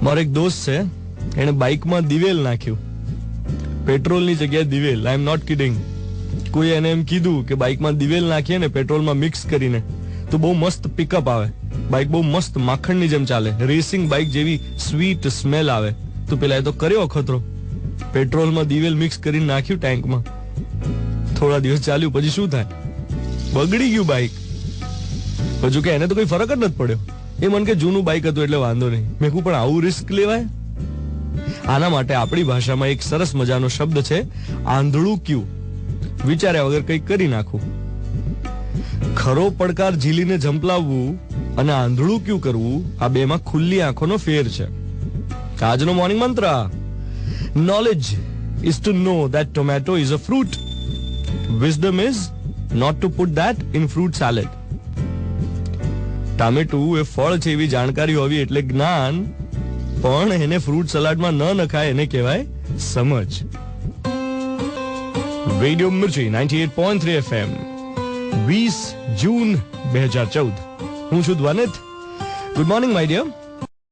મારો એક દોસ્ત છે, એને બાઇકમાં દિવેલ નાખ્યું, પેટ્રોલની જગ્યાએ દિવેલ. આઈ એમ નોટ કિડિંગ. કોઈ એને એમ કીધું કે બાઇકમાં દિવેલ નાખીએ ને પેટ્રોલમાં મિક્સ કરીને તો બહુ મસ્ત પિકઅપ આવે, બાઇક બહુ મસ્ત માખણની જેમ ચાલે, રેસિંગ બાઇક જેવી સ્વીટ સ્મેલ આવે. તો પેલા એ તો કર્યો અખતરો, પેટ્રોલમાં દિવેલ મિક્સ કરીને નાખ્યું ટેન્કમાં, થોડા દિવસ ચાલ્યું, પછી શું થાય? બગડી ગયું બાઇક. હજુ કે એને તો કોઈ ફરક જ નથી પડ્યો. એ મને કે જૂનું બાઇક હતું એટલે વાંધો નહીં. મેં કહું પણ આવું રિસ્ક લેવાય? આના માટે આપણી ભાષામાં એક સરસ મજાનો શબ્દ છે, આંધળું ક્યુ. વિચાર્યા વગર કંઈક કરી નાખવું. ખરો પડકાર ઝીલીને ઝંપલાવવું અને આંધળું ક્યુ કરવું, આ બેમાં ખુલ્લી આંખોનો ફેર છે. આજનો મોર્નિંગ મંત્ર: knowledge is to know that tomato is a fruit. Wisdom is not to put that in fruit salad. ટામેટું એ ફળ છે એવી જાણકારી હોવી એટલે જ્ઞાન, પણ એને ફ્રૂટ સલાડમાં ન નખાય એને કહેવાય સમજ. Radio Mirchi 98.3 FM, 20 June 2014. હું છું Dhvanit. Good morning my dear.